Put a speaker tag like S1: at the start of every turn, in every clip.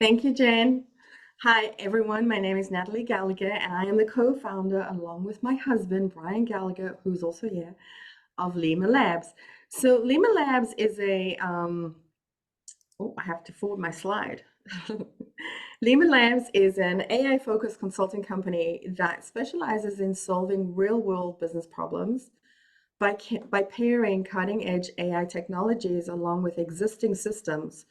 S1: Thank you, Jen. Hi, everyone. My name is Natalie Gallagher, and I am the co-founder, along with my husband, Brian Gallagher, who's also here, of Lemur Labs. So Lemur Labs is oh, I have to forward my slide. Lemur Labs is an AI-focused consulting company that specializes in solving real-world business problems by pairing cutting-edge AI technologies along with existing systems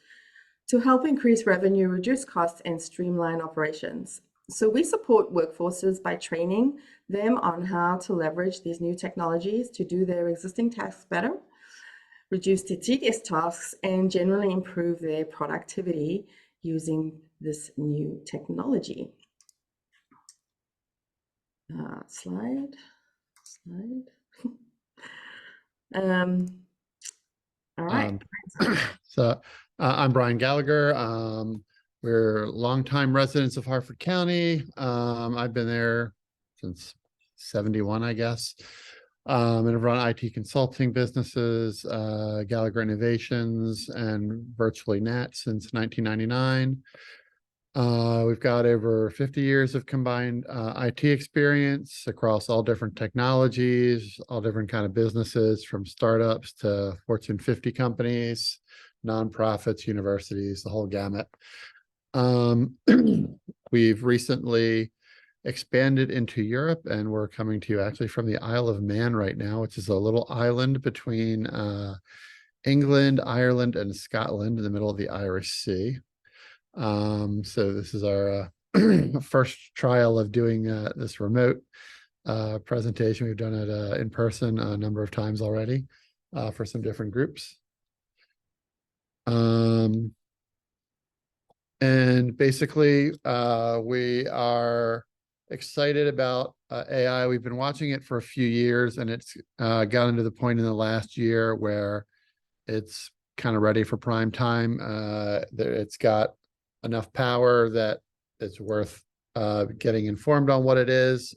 S1: to help increase revenue, reduce costs, and streamline operations. So we support workforces by training them on how to leverage these new technologies to do their existing tasks better, reduce the tedious tasks, and generally improve their productivity using this new technology. Slide. All right.
S2: I'm Brian Gallagher. We're longtime residents of Harford County. I've been there since 71, I guess. And I've run IT consulting businesses, Gallagher Innovations, and Virtually Net since 1999. We've got over 50 years of combined IT experience across all different technologies, all different kind of businesses, from startups to Fortune 50 companies, nonprofits, universities, the whole gamut. We've recently expanded into Europe, and we're coming to you actually from the Isle of Man right now, which is a little island between England, Ireland, and Scotland in the middle of the Irish Sea. So this is our first trial of doing this remote presentation. We've done it in person a number of times already for some different groups. And basically, we are excited about AI. We've been watching it for a few years, and it's gotten to the point in the last year where it's kind of ready for prime time. It's got enough power that it's worth getting informed on what it is.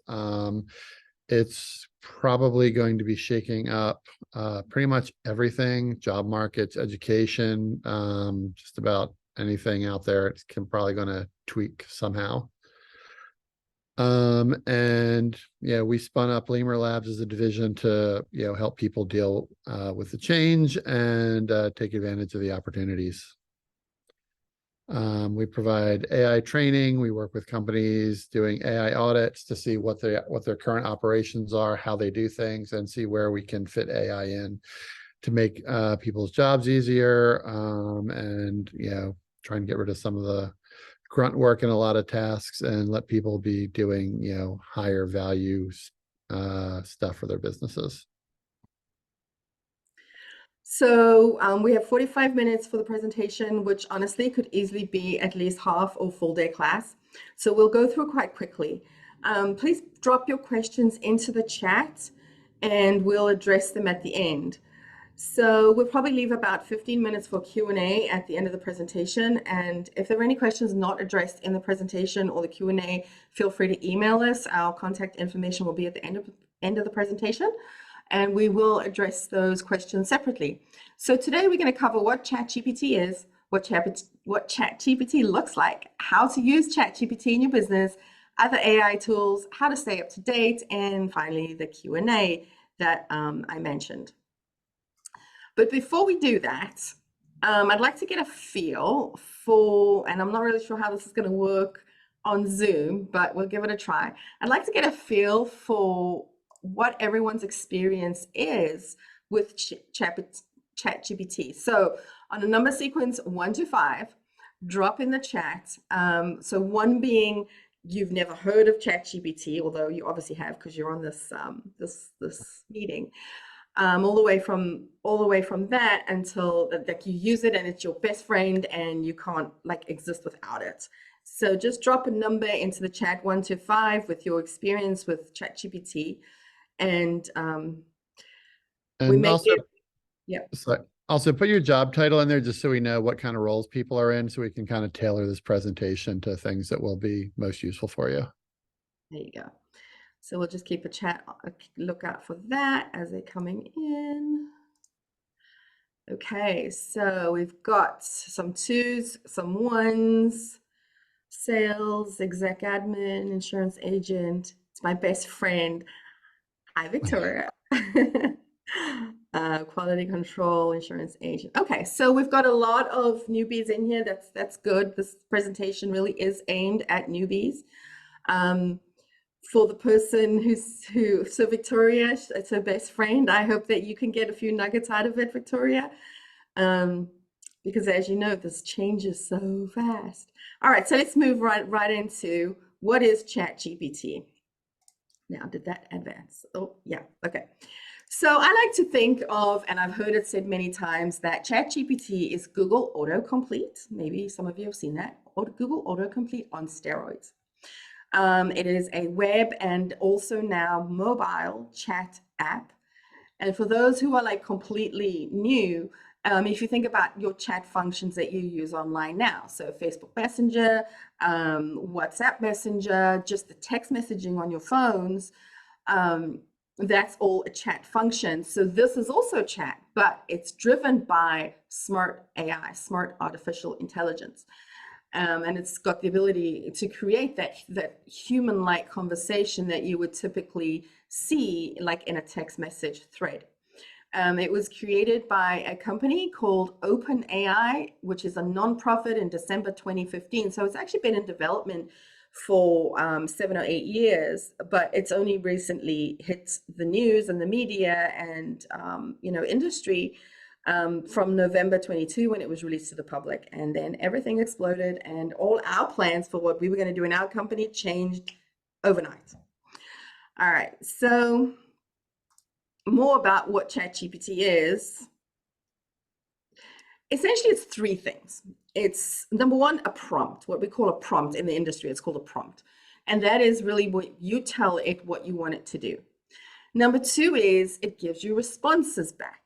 S2: It's probably going to be shaking up pretty much everything: job markets, education, just about anything out there. It's probably going to tweak somehow. And yeah, we spun up Lemur Labs as a division to help people deal with the change and take advantage of the opportunities. We provide AI training. We work with companies doing AI audits to see what their current operations are, how they do things, and see where we can fit AI in to make people's jobs easier, and try and get rid of some of the grunt work in a lot of tasks and let people be doing higher value stuff for their businesses.
S1: So we have 45 minutes for the presentation, which honestly could easily be at least half or full day class. So we'll go through quite quickly. Please drop your questions into the chat and we'll address them at the end. So we'll probably leave about 15 minutes for Q&A at the end of the presentation. And if there are any questions not addressed in the presentation or the Q&A, feel free to email us. Our contact information will be at the end of the presentation, and we will address those questions separately. So today we're going to cover what ChatGPT is, what ChatGPT looks like, how to use ChatGPT in your business, other AI tools, how to stay up to date, and finally the Q&A that I mentioned. But before we do that, I'd like to get a feel for, and I'm not really sure how this is going to work on Zoom, but we'll give it a try. I'd like to get a feel for what everyone's experience is with ChatGPT. So on a number sequence 1 to 5, drop in the chat. So 1 being you've never heard of ChatGPT, although you obviously have because you're on this this meeting. All the way from that until you use it and it's your best friend and you can't exist without it. So just drop a number into the chat 1 to 5 with your experience with ChatGPT, and we may
S2: also,
S1: yeah.
S2: Also put your job title in there just so we know what kind of roles people are in, so we can kind of tailor this presentation to things that will be most useful for you.
S1: There you go. So we'll just keep a lookout for that as they're coming in. Okay, so we've got some 2s, some 1s. sales, exec admin, insurance agent. It's my best friend. Hi, Victoria. Quality control, insurance agent. Okay, so we've got a lot of newbies in here. That's good. This presentation really is aimed at newbies. For the person so Victoria, it's her best friend. I hope that you can get a few nuggets out of it, Victoria. Because as you know, this changes so fast. All right, so let's move right into what is ChatGPT. Now, did that advance? Oh, yeah, okay. So I like to think of, and I've heard it said many times, that ChatGPT is Google autocomplete. Maybe some of you have seen that, or Google autocomplete on steroids. It is a web and also now mobile chat app. And for those who are like completely new, if you think about your chat functions that you use online now, so Facebook Messenger, WhatsApp Messenger, just the text messaging on your phones, that's all a chat function. So this is also chat, but it's driven by smart AI, smart artificial intelligence. And it's got the ability to create that human-like conversation that you would typically see like in a text message thread. It was created by a company called OpenAI, which is a nonprofit in December 2015. So it's actually been in development for 7 or 8 years, but it's only recently hit the news and the media and industry from November 22 when it was released to the public. And then everything exploded and all our plans for what we were going to do in our company changed overnight. All right, so more about what ChatGPT is. Essentially, it's three things. It's number one, a prompt, what we call a prompt in the industry. It's called a prompt. And that is really what you tell it what you want it to do. Number two is it gives you responses back.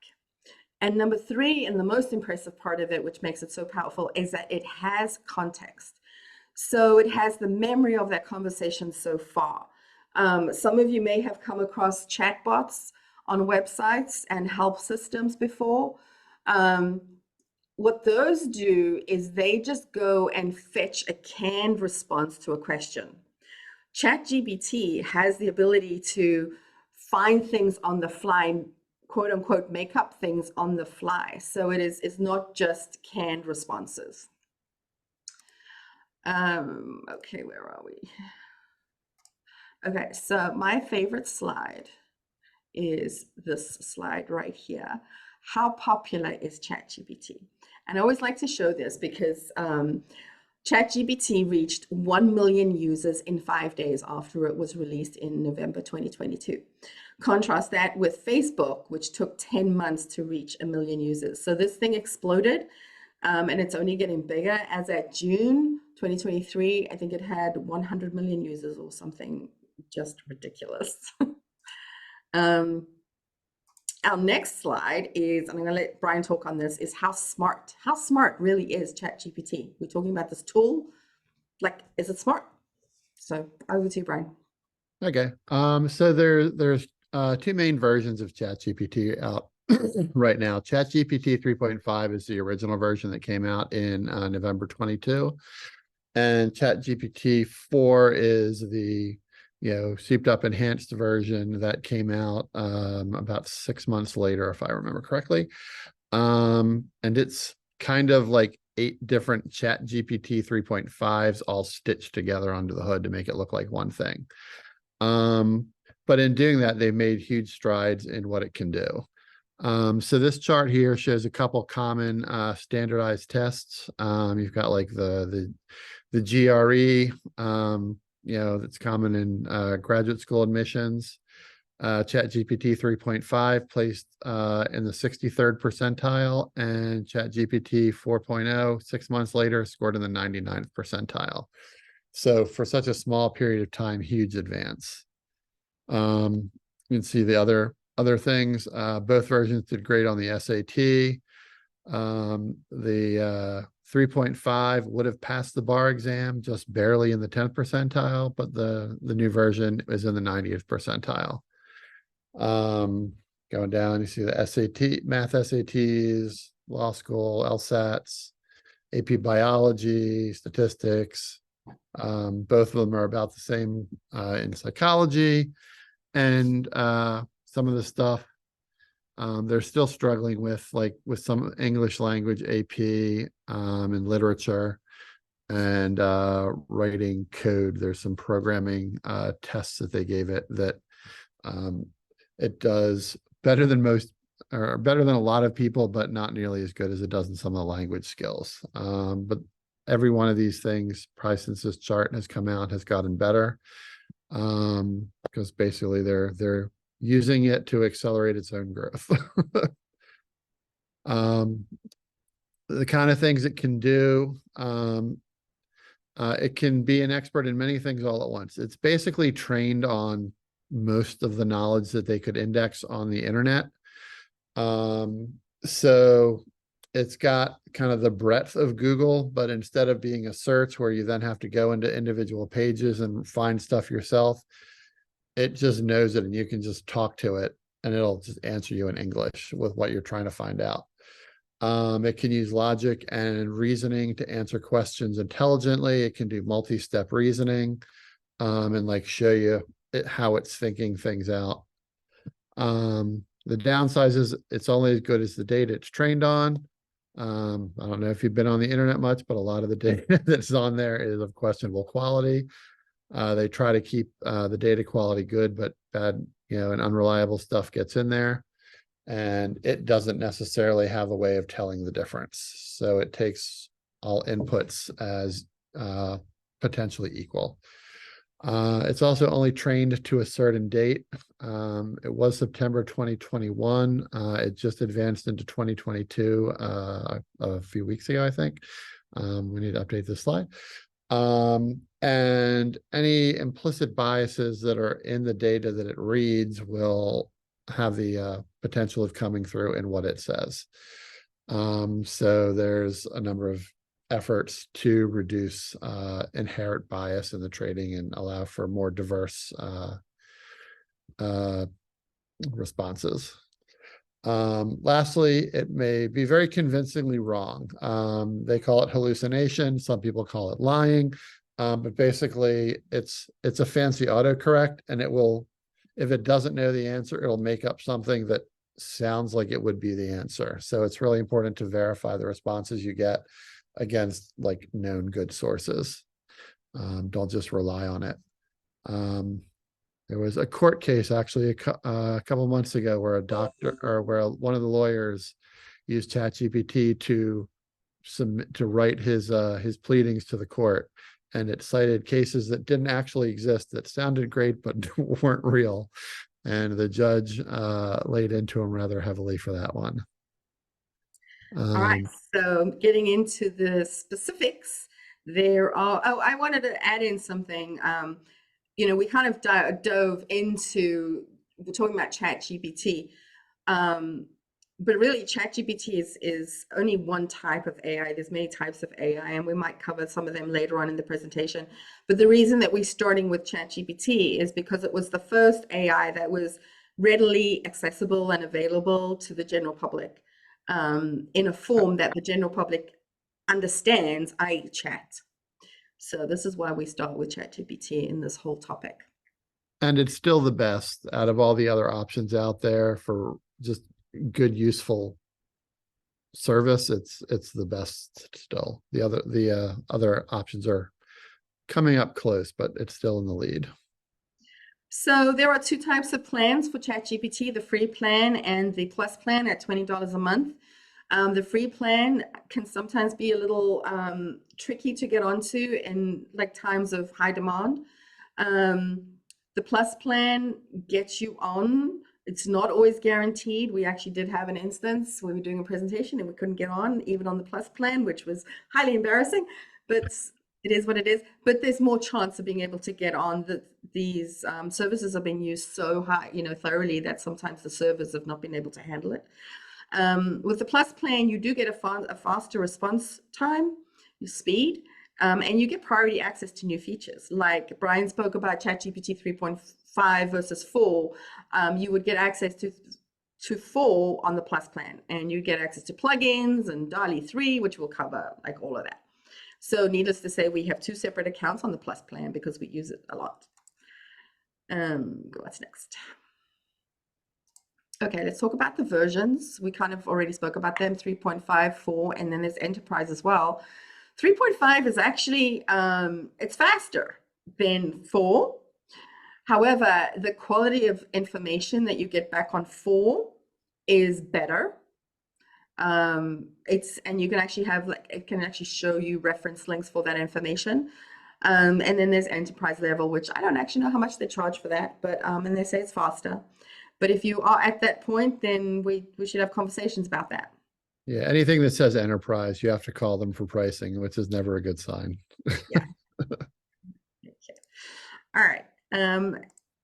S1: And number three, and the most impressive part of it, which makes it so powerful, is that it has context. So it has the memory of that conversation so far. Some of you may have come across chatbots on websites and help systems before. What those do is they just go and fetch a canned response to a question. ChatGPT has the ability to find things on the fly, quote unquote, make up things on the fly. So it's not just canned responses. Okay, where are we? Okay, so my favorite slide is this slide right here. How popular is ChatGPT? And I always like to show this because ChatGPT reached 1 million users in 5 days after it was released in November 2022. Contrast that with Facebook, which took 10 months to reach 1 million users. So this thing exploded, and it's only getting bigger. As at June 2023, I think it had 100 million users or something just ridiculous. Our next slide is, and I'm going to let Brian talk on this, is how smart really is ChatGPT. We're talking about this tool, like, is it smart? So over to you, Brian.
S2: Okay. So there's two main versions of ChatGPT out right now. ChatGPT 3.5 is the original version that came out in November 22. And ChatGPT 4 is the souped up enhanced version that came out about 6 months later, if I remember correctly. And it's kind of like 8 different ChatGPT 3.5s all stitched together under the hood to make it look like one thing. But in doing that, they've made huge strides in what it can do. So this chart here shows a couple common standardized tests. You've got like the GRE, that's common in graduate school admissions. ChatGPT 3.5 placed in the 63rd percentile, and ChatGPT 4.0, 6 months later, scored in the 99th percentile. So for such a small period of time, huge advance. You can see the other things. Both versions did great on the SAT. The 3.5 would have passed the bar exam just barely in the 10th percentile, but the new version is in the 90th percentile. Going down, you see the SAT, math SATs, law school, LSATs, AP biology, statistics, Both of them are about the same in psychology, and some of the stuff they're still struggling with, like with some English language AP and literature and writing code. There's some programming tests that they gave it that um, it does better than most, or better than a lot of people, but not nearly as good as it does in some of the language skills. But every one of these things, probably since this chart has come out, has gotten better, because basically they're using it to accelerate its own growth. The kind of things it can do, it can be an expert in many things all at once. It's basically trained on most of the knowledge that they could index on the internet. So it's got kind of the breadth of Google, but instead of being a search where you then have to go into individual pages and find stuff yourself, it just knows it and you can just talk to it and it'll just answer you in English with what you're trying to find out. It can use logic and reasoning to answer questions intelligently. It can do multi-step reasoning and like show you how it's thinking things out. The downside is it's only as good as the data it's trained on. I don't know if you've been on the internet much, but a lot of the data that's on there is of questionable quality. They try to keep the data quality good, but bad, and unreliable stuff gets in there. And it doesn't necessarily have a way of telling the difference. So it takes all inputs as potentially equal. It's also only trained to a certain date. It was September 2021. It just advanced into 2022 a few weeks ago, I think. We need to update this slide. And any implicit biases that are in the data that it reads will have the potential of coming through in what it says. So there's a number of efforts to reduce inherent bias in the trading and allow for more diverse responses. Lastly, it may be very convincingly wrong. They call it hallucination. Some people call it lying. But basically it's a fancy autocorrect, and it will, if it doesn't know the answer, it'll make up something that sounds like it would be the answer. So it's really important to verify the responses you get against like known good sources. Don't just rely on it. There was a court case actually a couple months ago where a doctor or where one of the lawyers used ChatGPT to write his pleadings to the court, and it cited cases that didn't actually exist that sounded great but weren't real, and the judge laid into him rather heavily for that one.
S1: All right, so getting into the specifics, there are, I wanted to add in something. We kind of dove into, we're talking about ChatGPT, but really ChatGPT is only one type of AI. There's many types of AI, and we might cover some of them later on in the presentation. But the reason that we're starting with ChatGPT is because it was the first AI that was readily accessible and available to the general public in a form that the general public understands, i.e. chat. So this is why we start with ChatGPT in this whole topic.
S2: And it's still the best out of all the other options out there for just good, useful service. It's the best still. The other options are coming up close, but it's still in the lead.
S1: So there are two types of plans for ChatGPT, the free plan and the plus plan at $20 a month. The free plan can sometimes be a little tricky to get onto in like times of high demand. The plus plan gets you on. It's not always guaranteed. We actually did have an instance where we were doing a presentation and we couldn't get on even on the plus plan, which was highly embarrassing, but it is what it is. But there's more chance of being able to get on. These services are being used so high, thoroughly that sometimes the servers have not been able to handle it. With the plus plan, you do get a faster response time, speed, and you get priority access to new features. Like Brian spoke about ChatGPT 3.5 versus 4. You would get access to 4 on the plus plan, and you get access to plugins and DALL-E 3, which will cover like all of that. So needless to say, we have two separate accounts on the Plus plan because we use it a lot. What's next? Okay, let's talk about the versions. We kind of already spoke about them, 3.5, 4, and then there's Enterprise as well. 3.5 is actually, it's faster than 4. However, the quality of information that you get back on 4 is better. And you can actually have, like, it can actually show you reference links for that information. And then there's Enterprise level, which I don't actually know how much they charge for that, but and they say it's faster. But if you are at that point, then we should have conversations about that.
S2: Yeah, anything that says enterprise, you have to call them for pricing, which is never a good sign.
S1: Yeah. Okay. All right.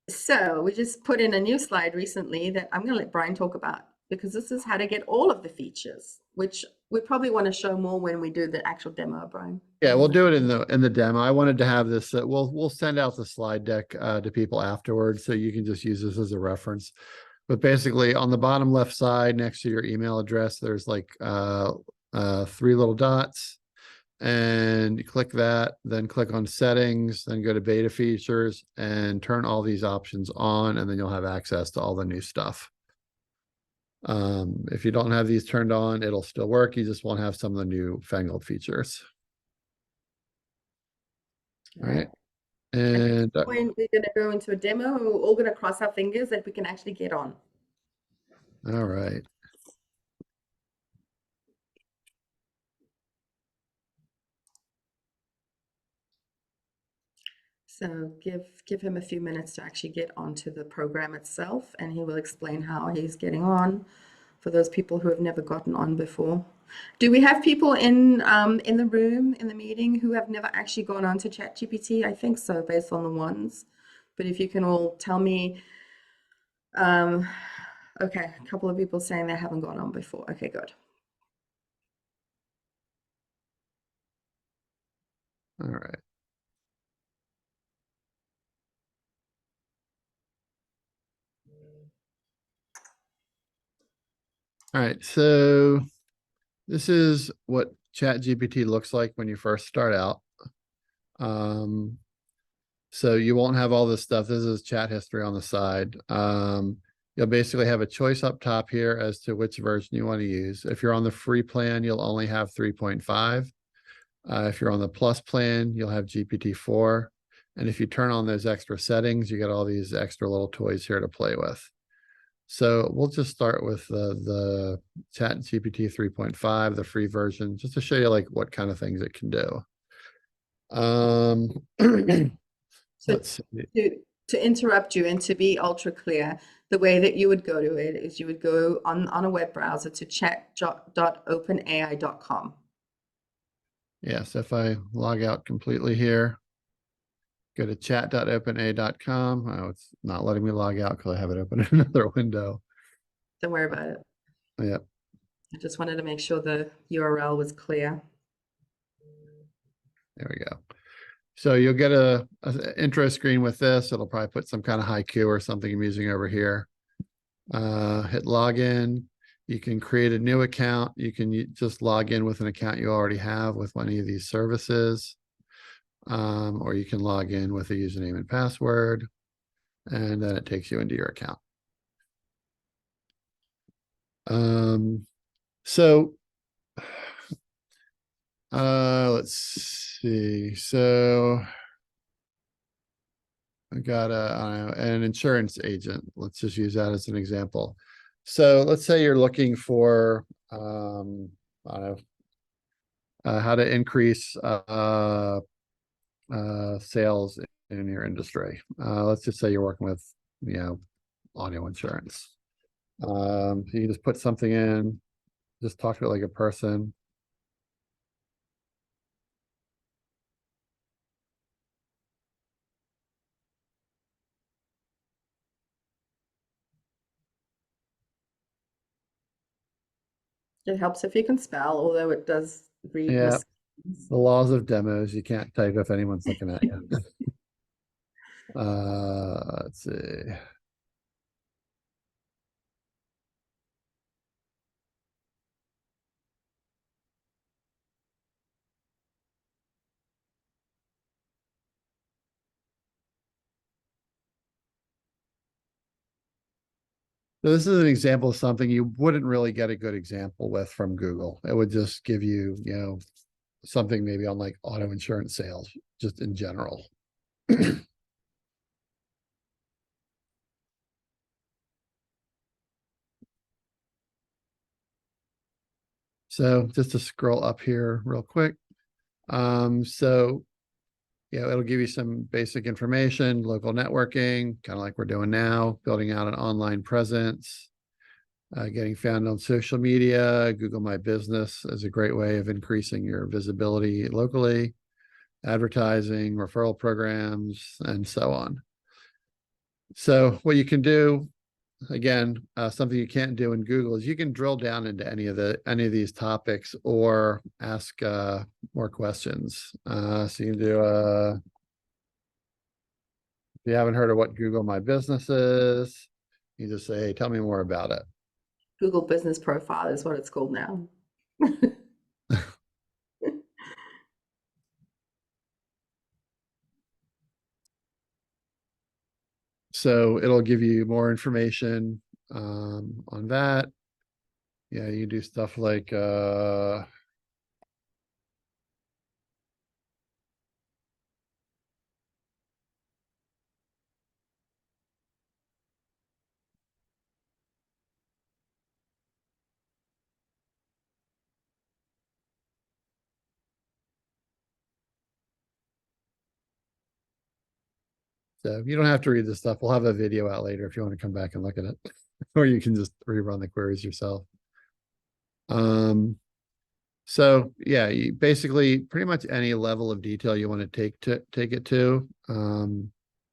S1: So we just put in a new slide recently that I'm going to let Brian talk about, because this is how to get all of the features, which we probably want to show more when we do the actual demo, Brian.
S2: Yeah, we'll do it in the demo. I wanted to have this. We'll send out the slide deck to people afterwards, so you can just use this as a reference. But basically, on the bottom left side, next to your email address, there's like 3 little dots, and you click that. Then click on Settings. Then go to Beta Features and turn all these options on, and then you'll have access to all the new stuff. If you don't have these turned on, it'll still work. You just won't have some of the new fangled features. All right. And
S1: When we're going to go into a demo, we're all going to cross our fingers that we can actually get on.
S2: all right.
S1: So give him a few minutes to actually get onto the program itself, and he will explain how he's getting on for those people who have never gotten on before. Do we have people in the room in the meeting who have never actually gone on to ChatGPT? I think so, based on the ones. But if you can all tell me, okay, a couple of people saying they haven't gone on before. Okay, good.
S2: All right. All right. So this is what ChatGPT looks like when you first start out. So you won't have all this stuff. This is chat history on the side. You'll basically have a choice up top here as to which version you want to use. If you're on the free plan, you'll only have 3.5. If you're on the plus plan, you'll have GPT-4. And if you turn on those extra settings, you get all these extra little toys here to play with. So we'll just start with the Chat GPT 3.5, the free version, just to show you like what kind of things it can do.
S1: So
S2: Let's see.
S1: to interrupt you and to be ultra clear, the way that you would go to it is you would go on a web browser to chat.openai.com.
S2: Yes, if I log out completely here, go to chat.openai.com. Oh, it's not letting me log out because I have it open in another window.
S1: Don't worry about it.
S2: Yep.
S1: I just wanted to make sure the URL was clear.
S2: There we go. So you'll get a intro screen with this. It'll probably put some kind of haiku or something I'm using over here. Hit login. You can create a new account. You can just log in with an account you already have with any of these services. Or you can log in with a username and password, and then it takes you into your account. So let's see. So I got an insurance agent. Let's just use that as an example. So let's say you're looking for I don't know, how to increase sales in your industry. Let's just say you're working with, audio insurance. So you can just put something in, just talk to it like a person.
S1: It helps if you can spell, although it does read
S2: Yeah,
S1: mistakes.
S2: the laws of demos. You can't type if anyone's looking at you. Let's see. So this is an example of something you wouldn't really get a good example with from Google. It would just give you, something maybe on like auto insurance sales, just in general. So just to scroll up here real quick. So it'll give you some basic information, local networking, kind of like we're doing now, building out an online presence, getting found on social media. Google My Business is a great way of increasing your visibility locally, advertising, referral programs, and so on. So what you can do, again, something you can't do in Google is you can drill down into any of these topics or ask more questions. So you can do if you haven't heard of what Google My Business is, you just say, hey, tell me more about it.
S1: Google Business Profile is what it's called now.
S2: So it'll give you more information on that. Yeah, you do stuff like so you don't have to read this stuff. We'll have a video out later if you want to come back and look at it, or you can just rerun the queries yourself. So yeah, you basically pretty much any level of detail you want to take it to,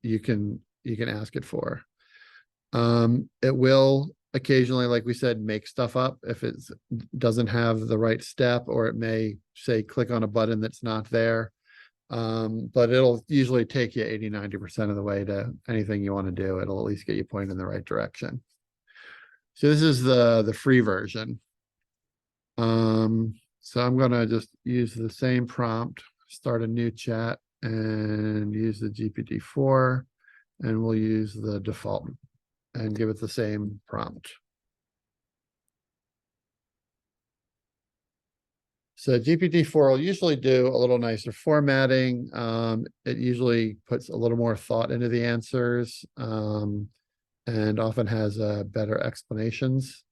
S2: you can ask it for. It will occasionally, like we said, make stuff up if it doesn't have the right step, or it may say click on a button that's not there. But it'll usually take you 80-90% of the way to anything you want to do. It'll at least get you pointed in the right direction. So this is the free version. So I'm gonna just use the same prompt, start a new chat, and use the GPT-4, and we'll use the default and give it the same prompt. So GPT-4 will usually do a little nicer formatting. It usually puts a little more thought into the answers, and often has better explanations.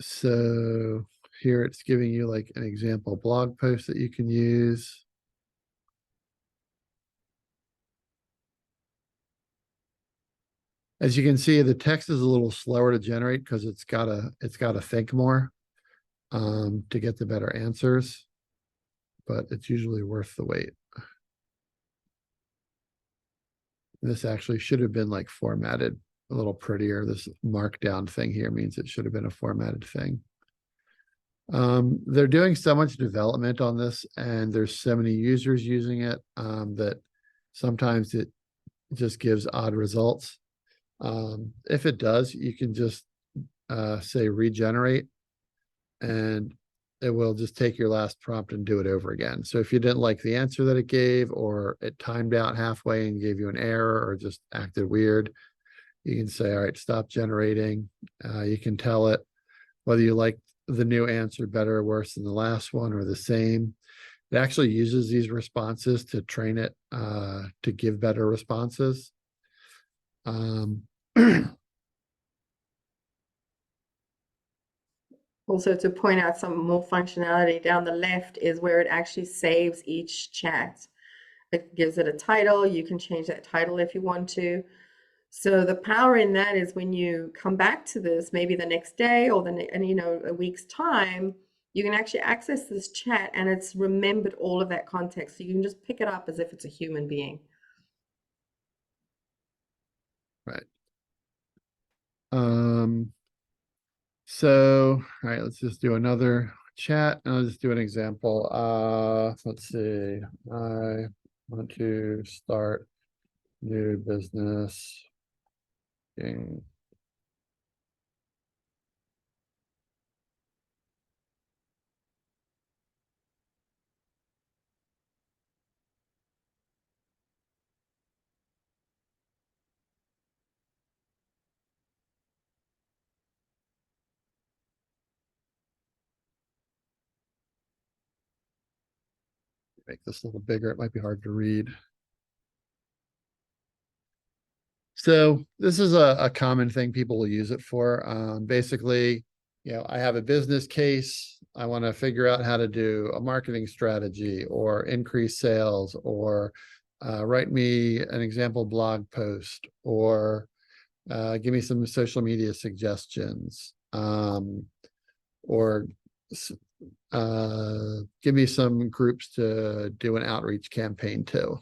S2: So here it's giving you like an example blog post that you can use. As you can see, the text is a little slower to generate because it's gotta think more to get the better answers, but it's usually worth the wait. This actually should have been like formatted a little prettier. This markdown thing here means it should have been a formatted thing. They're doing so much development on this, and there's so many users using it that sometimes it just gives odd results. If it does, you can just say regenerate, and it will just take your last prompt and do it over again. So if you didn't like the answer that it gave, or it timed out halfway and gave you an error, or just acted weird, you can say, all right, stop generating. You can tell it whether you like the new answer better or worse than the last one, or the same. It actually uses these responses to train it to give better responses.
S1: Also, to point out some more functionality, down the left is where it actually saves each chat. It gives it a title. You can change that title if you want to. So the power in that is when you come back to this, maybe the next day or a week's time, you can actually access this chat and it's remembered all of that context. So you can just pick it up as if it's a human being.
S2: Right. So, all right, let's just do another chat, and I'll just do an example. Let's see. I want to start new business. Make this a little bigger. It might be hard to read. So this is a common thing people will use it for. Basically, I have a business case. I want to figure out how to do a marketing strategy or increase sales or write me an example blog post or give me some social media suggestions or give me some groups to do an outreach campaign to.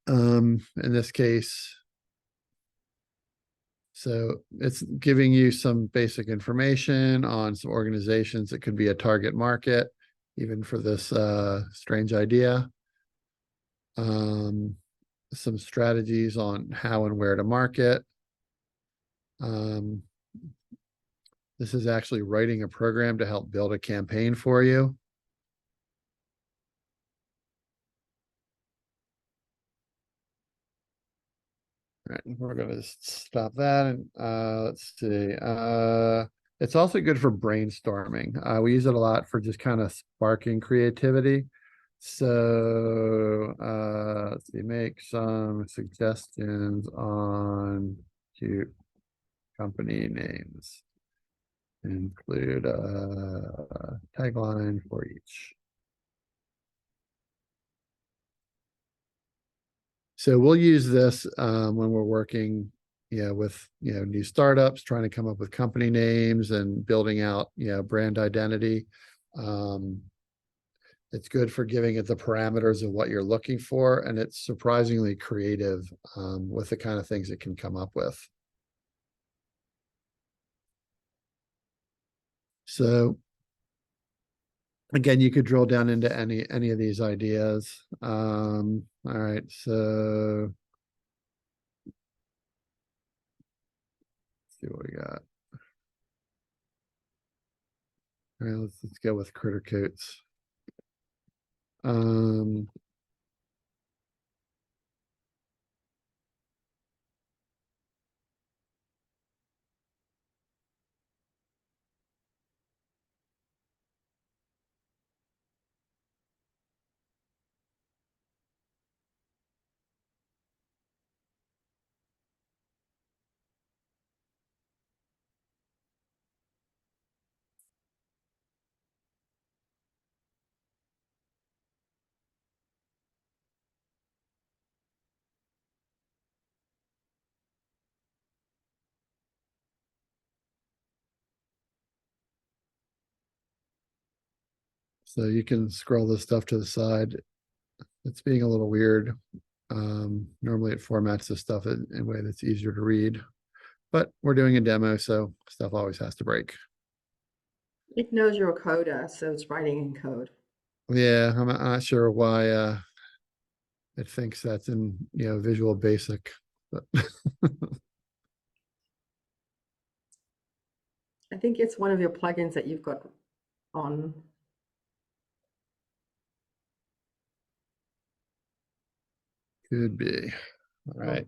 S2: In this case, so it's giving you some basic information on some organizations that could be a target market, even for this strange idea. Some strategies on how and where to market. This is actually writing a program to help build a campaign for you. All right, we're going to stop that. And let's see. It's also good for brainstorming. We use it a lot for just kind of sparking creativity. So let's see, make some suggestions on cute company names. Include a tagline for each. So we'll use this when we're working, with new startups, trying to come up with company names and building out, brand identity. It's good for giving it the parameters of what you're looking for, and it's surprisingly creative with the kind of things it can come up with. So again, you could drill down into any of these ideas. All right, so let's see what we got. All right, let's go with critter coats. So you can scroll this stuff to the side. It's being a little weird. Normally it formats this stuff in a way that's easier to read, but we're doing a demo, so stuff always has to break.
S1: It knows you're a coder, so it's writing in code.
S2: Yeah, I'm not sure why it thinks that's in Visual Basic, but
S1: I think it's one of your plugins that you've got on.
S2: could be. All right.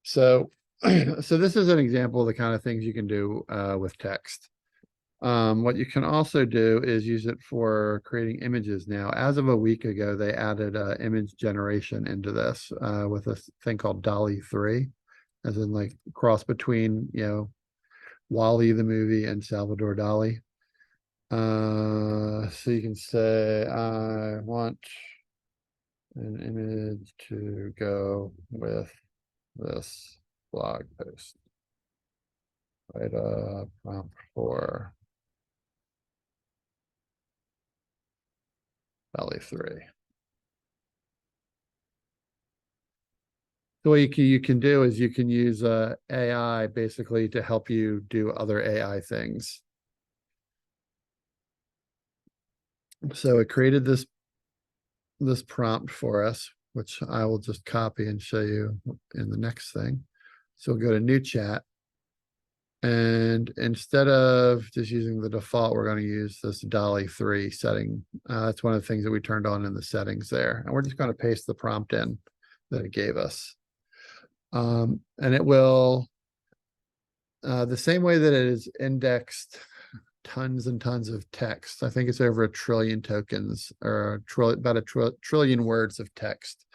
S2: So so this is an example of the kind of things you can do with text. What you can also do is use it for creating images now. As of a week ago, they added image generation into this with a thing called Dolly 3, as in like cross between, Wally the movie and Salvador Dali. So you can say, I want an image to go with this blog post. Write a prompt for Dolly 3. The way you can do is you can use AI basically to help you do other AI things. So it created this prompt for us, which I will just copy and show you in the next thing. So we'll go to new chat. And instead of just using the default, we're going to use this Dolly 3 setting. That's one of the things that we turned on in the settings there. And we're just going to paste the prompt in that it gave us. And it will, the same way that it is indexed tons and tons of text. I think it's over 1 trillion tokens or about a trillion words of text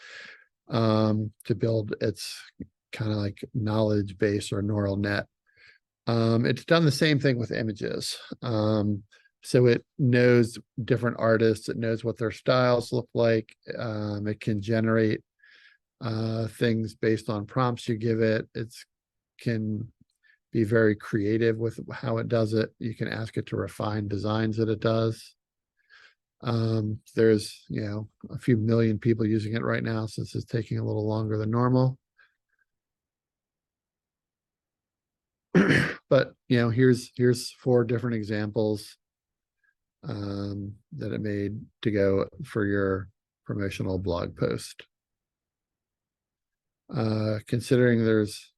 S2: to build its kind of like knowledge base or neural net. It's done the same thing with images. So it knows different artists, it knows what their styles look like. It can generate things based on prompts you give it. It can be very creative with how it does it. You can ask it to refine designs that it does. There's, a few million people using it right now, since it's taking a little longer than normal. But, here's 4 different examples that it made to go for your promotional blog post. Considering there's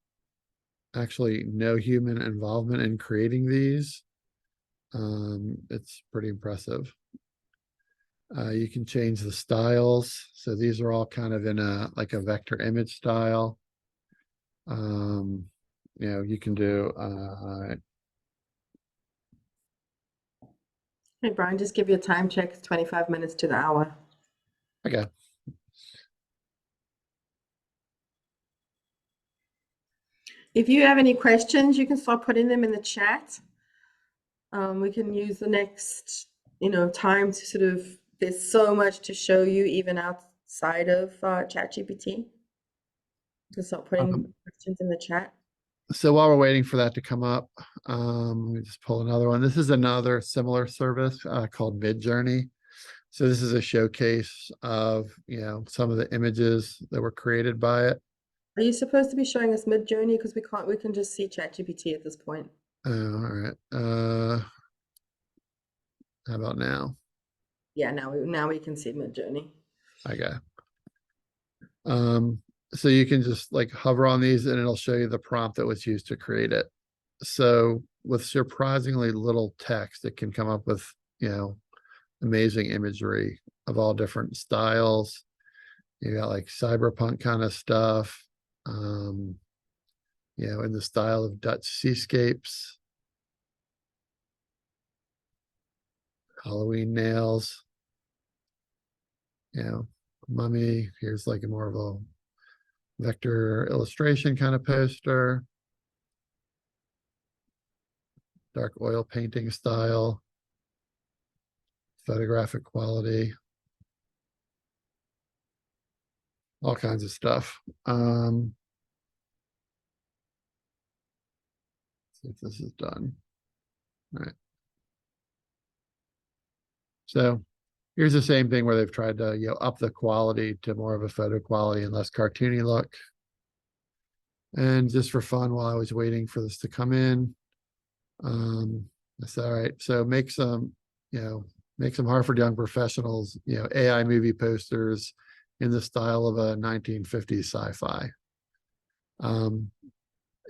S2: actually no human involvement in creating these, it's pretty impressive. You can change the styles. So these are all kind of in like a vector image style. You can do
S1: Hey, Brian, just give you a time check. It's 25 minutes to the hour.
S2: okay.
S1: If you have any questions, you can start putting them in the chat. We can use the next, time to sort of, there's so much to show you even outside of ChatGPT. To start putting questions in the chat.
S2: So while we're waiting for that to come up, let me just pull another one. This is another similar service called Midjourney. So this is a showcase of, some of the images that were created by it.
S1: Are you supposed to be showing us Midjourney? Because we can just see ChatGPT at this point.
S2: All right. How about now?
S1: Yeah, now we can see Midjourney.
S2: Okay. So you can just like hover on these and it'll show you the prompt that was used to create it. So with surprisingly little text, it can come up with, amazing imagery of all different styles. You got like cyberpunk kind of stuff, in the style of Dutch seascapes, Halloween nails, mummy. Here's like a more of a vector illustration kind of poster, dark oil painting style, photographic quality, all kinds of stuff. See if this is done. All right. So here's the same thing where they've tried to, up the quality to more of a photo quality and less cartoony look. And just for fun, while I was waiting for this to come in, I said, all right, so make some Harvard Young Professionals, AI movie posters in the style of a 1950s sci-fi.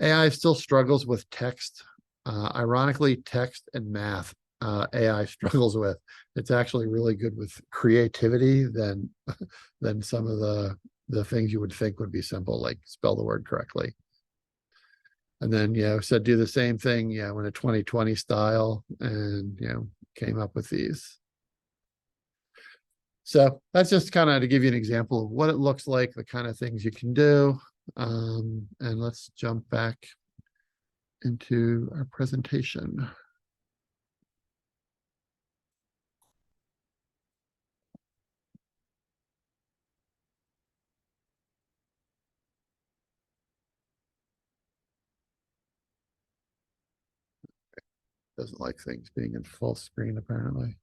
S2: AI still struggles with text. Ironically, text and math, AI struggles with. It's actually really good with creativity than some of the things you would think would be simple, like spell the word correctly. And then, said do the same thing, in a 2020 style, and, came up with these. So that's just kind of to give you an example of what it looks like, the kind of things you can do. And let's jump back into our presentation. Doesn't like things being in full screen, apparently.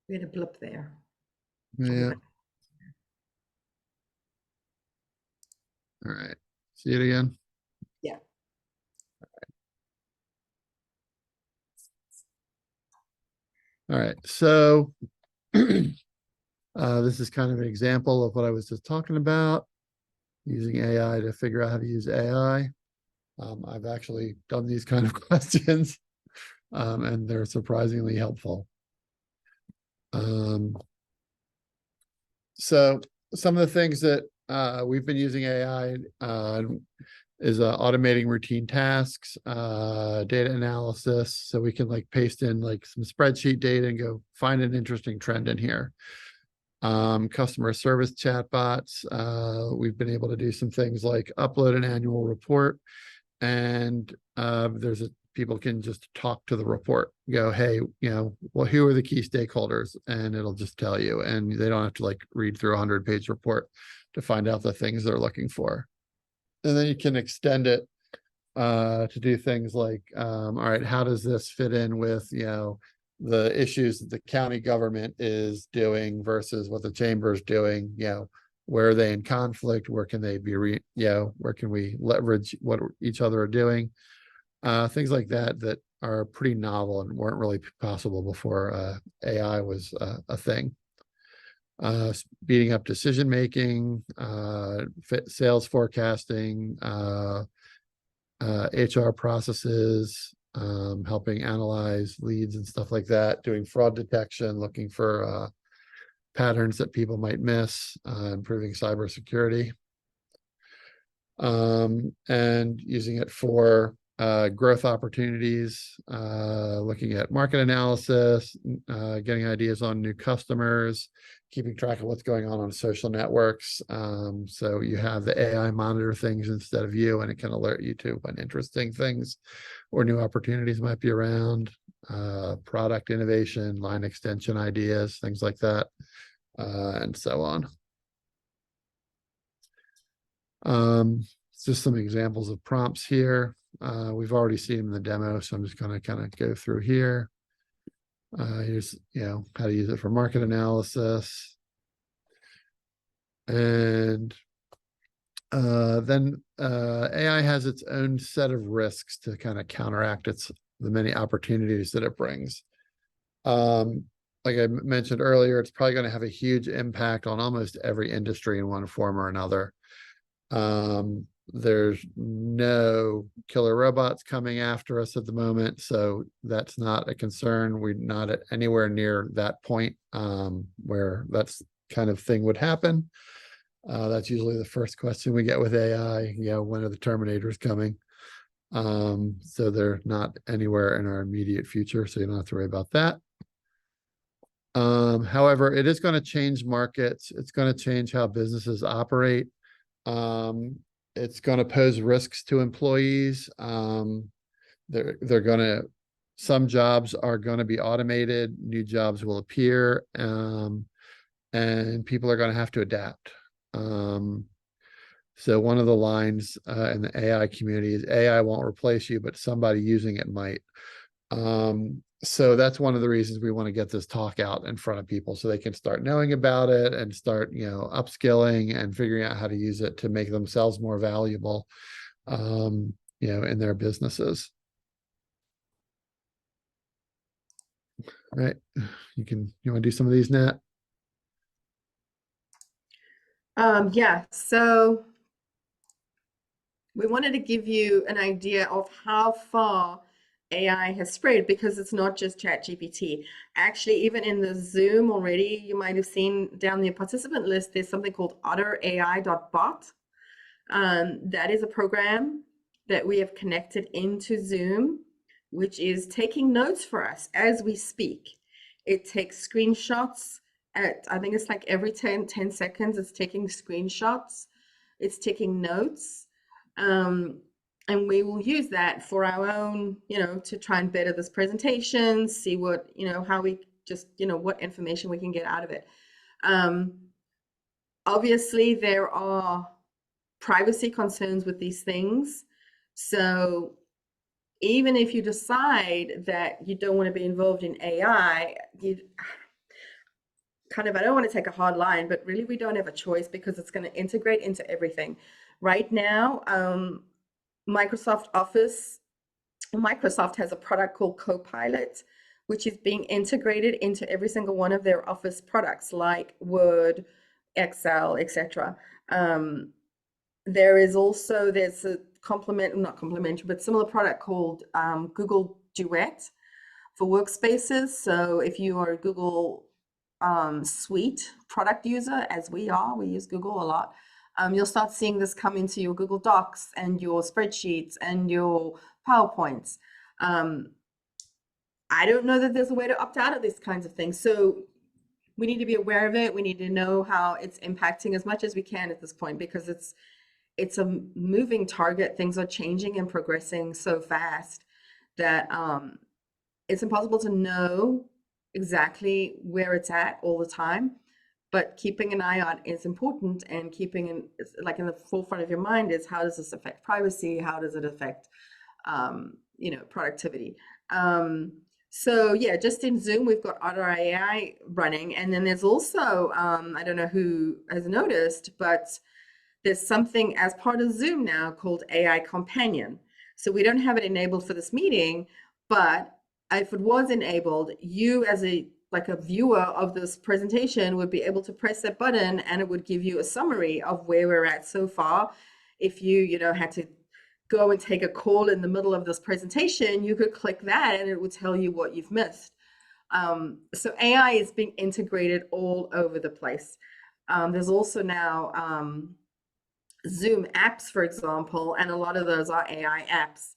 S1: We had a blip there.
S2: Yeah. All right. See it again.
S1: Yeah.
S2: All right. So this is kind of an example of what I was just talking about, using AI to figure out how to use AI. I've actually done these kind of questions, and they're surprisingly helpful. So some of the things that we've been using AI is automating routine tasks, data analysis, so we can like paste in like some spreadsheet data and go find an interesting trend in here. Customer service chatbots, we've been able to do some things like upload an annual report, and people can just talk to the report, go, hey, well, who are the key stakeholders? And it'll just tell you, and they don't have to like read through a 100-page report to find out the things they're looking for. And then you can extend it to do things like, all right, how does this fit in with, the issues that the county government is doing versus what the chamber is doing? Where are they in conflict? Where can they be, where can we leverage what each other are doing? Things like that that are pretty novel and weren't really possible before AI was a thing. Speeding up decision making, sales forecasting, HR processes, helping analyze leads and stuff like that, doing fraud detection, looking for patterns that people might miss, improving cybersecurity, and using it for growth opportunities, looking at market analysis, getting ideas on new customers, keeping track of what's going on social networks. So you have the AI monitor things instead of you, and it can alert you to when interesting things or new opportunities might be around, product innovation, line extension ideas, things like that, and so on. Just some examples of prompts here. We've already seen them in the demo, so I'm just going to kind of go through here. Here's, how to use it for market analysis. And then AI has its own set of risks to kind of counteract the many opportunities that it brings. Like I mentioned earlier, it's probably going to have a huge impact on almost every industry in one form or another. There's no killer robots coming after us at the moment, so that's not a concern. We're not at anywhere near that point where that's kind of thing would happen. That's usually the first question we get with AI. When are the Terminators coming? So they're not anywhere in our immediate future, so you don't have to worry about that. However, it is going to change markets. It's going to change how businesses operate. It's going to pose risks to employees. Some jobs are going to be automated, new jobs will appear, and people are going to have to adapt. So one of the lines in the AI community is AI won't replace you, but somebody using it might. So that's one of the reasons we want to get this talk out in front of people so they can start knowing about it and start, upskilling and figuring out how to use it to make themselves more valuable, in their businesses. All right. You want to do some of these, Nat?
S1: Yeah, so we wanted to give you an idea of how far AI has spread, because it's not just ChatGPT. Actually, even in the Zoom already, you might have seen down the participant list, there's something called otterai.bot. That is a program that we have connected into Zoom, which is taking notes for us as we speak. It takes screenshots I think it's like every 10 seconds, it's taking screenshots, it's taking notes. And we will use that for our own, to try and better this presentation, see what, how we just, what information we can get out of it. Obviously, there are privacy concerns with these things. So even if you decide that you don't want to be involved in AI, I don't want to take a hard line, but really we don't have a choice, because it's going to integrate into everything. Right now, Microsoft has a product called Copilot, which is being integrated into every single one of their Office products like Word, Excel, etc. There's a not complementary, but similar product called Google Duet for workspaces. So if you are a Google Suite product user, as we are, we use Google a lot, you'll start seeing this come into your Google Docs and your spreadsheets and your PowerPoints. I don't know that there's a way to opt out of these kinds of things. So we need to be aware of it. We need to know how it's impacting as much as we can at this point, because it's a moving target. Things are changing and progressing so fast that it's impossible to know exactly where it's at all the time. But keeping an eye on is important, and keeping in the forefront of your mind is, how does this affect privacy? How does it affect productivity? So yeah, just in Zoom, we've got Otter AI running, and then there's also I don't know who has noticed, but there's something as part of Zoom now called AI Companion. So we don't have it enabled for this meeting, but if it was enabled, you as a viewer of this presentation would be able to press that button, and it would give you a summary of where we're at so far. If you had to go and take a call in the middle of this presentation, you could click that and it would tell you what you've missed. So AI is being integrated all over the place. There's also now Zoom apps, for example, and a lot of those are AI apps.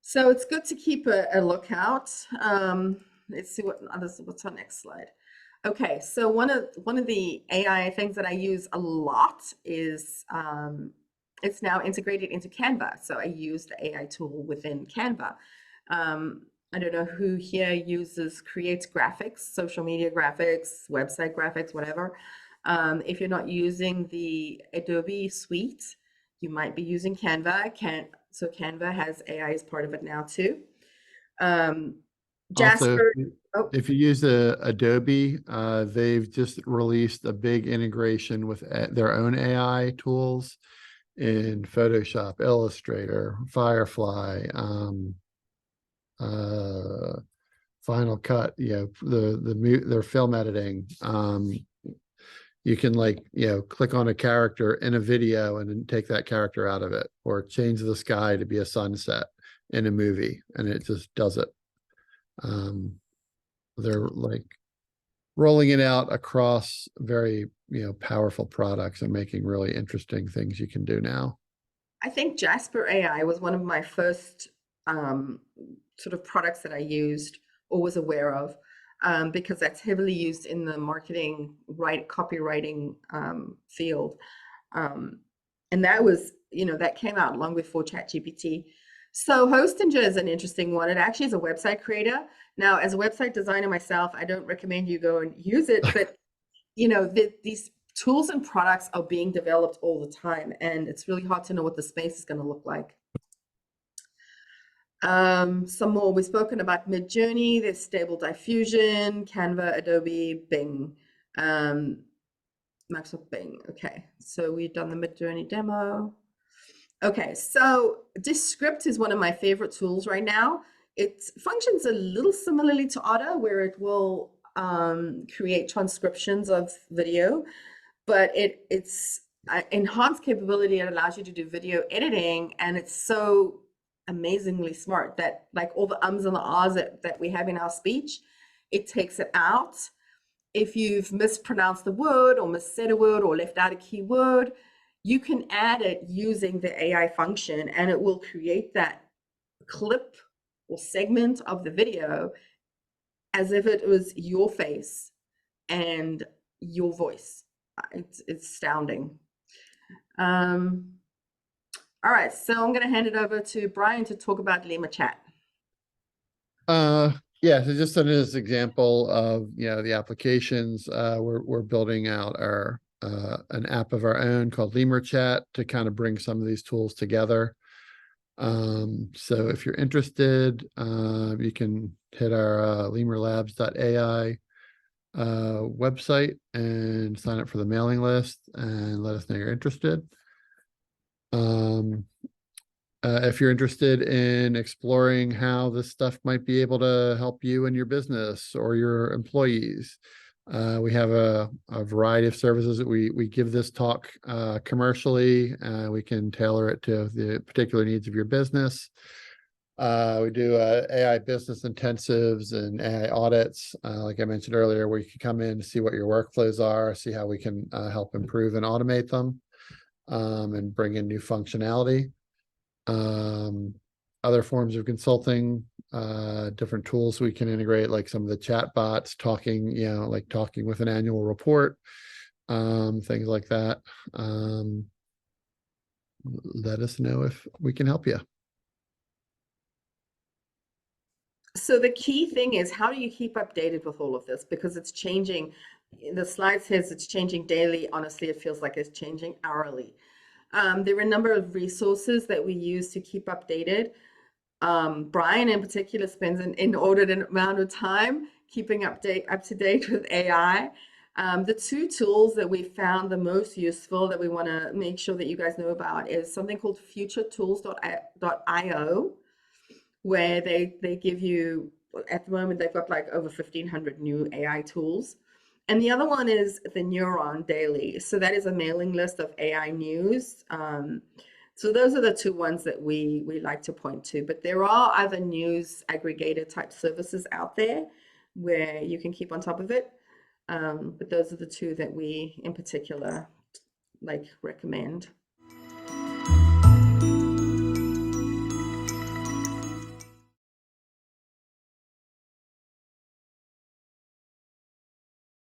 S1: So it's good to keep a lookout. Let's see what's on next slide. Okay, so one of the AI things that I use a lot is it's now integrated into Canva. So I use the AI tool within Canva. I don't know who here creates graphics, social media graphics, website graphics, whatever. If you're not using the Adobe suite, you might be using Canva. So Canva has AI as part of it now too.
S2: Also,
S1: Jasper. Oh,
S2: if you use Adobe, they've just released a big integration with their own AI tools in Photoshop, Illustrator, Firefly, Final Cut. Their film editing. You can click on a character in a video and then take that character out of it, or change the sky to be a sunset in a movie, and it just does it. They're rolling it out across very powerful products and making really interesting things you can do now.
S1: I think Jasper AI was one of my first sort of products that I used or was aware of, because that's heavily used in the marketing, copywriting field. And that came out long before ChatGPT. So Hostinger is an interesting one. It actually is a website creator. Now, as a website designer myself, I don't recommend you go and use it, but these tools and products are being developed all the time, and it's really hard to know what the space is going to look like. Some more. We've spoken about Midjourney. There's Stable Diffusion, Canva, Adobe, Bing, Microsoft Bing. Okay, so we've done the Midjourney demo. Okay, so Descript is one of my favorite tools right now. It functions a little similarly to Otter, where it will create transcriptions of video, but it's enhanced capability. It allows you to do video editing, and it's so amazingly smart that all the ums and the ahs that we have in our speech, it takes it out. If you've mispronounced the word or missaid a word or left out a key word, you can add it using the AI function, and it will create that clip or segment of the video as if it was your face and your voice. It's astounding. All right, so I'm going to hand it over to Brian to talk about Lemur Chat.
S2: Yeah, so just as an example of the applications, we're building out an app of our own called Lemur Chat to kind of bring some of these tools together. So if you're interested, you can hit our lemurlabs.ai website and sign up for the mailing list and let us know you're interested. Um, if you're interested in exploring how this stuff might be able to help you and your business or your employees, we have a variety of services that we give this talk commercially. We can tailor it to the particular needs of your business. We do AI business intensives and AI audits, like I mentioned earlier, where you can come in to see what your workflows are, see how we can help improve and automate them, and bring in new functionality. Other forms of consulting, different tools we can integrate, like some of the chat bots talking, like talking with an annual report, things like that. Let us know if we can help you.
S1: So the key thing is, how do you keep updated with all of this? Because it's changing. The slide says it's changing daily. Honestly, it feels like it's changing hourly. There are a number of resources that we use to keep updated. Brian in particular spends an inordinate amount of time keeping up to date with AI. The two tools that we found the most useful that we want to make sure that you guys know about is something called futuretools.io, where they give you, at the moment, they've got like over 1,500 new AI tools. And the other one is the Neuron Daily. So that is a mailing list of AI news. So those are the two ones that we like to point to. But there are other news aggregator type services out there where you can keep on top of it. But those are the two that we in particular like recommend.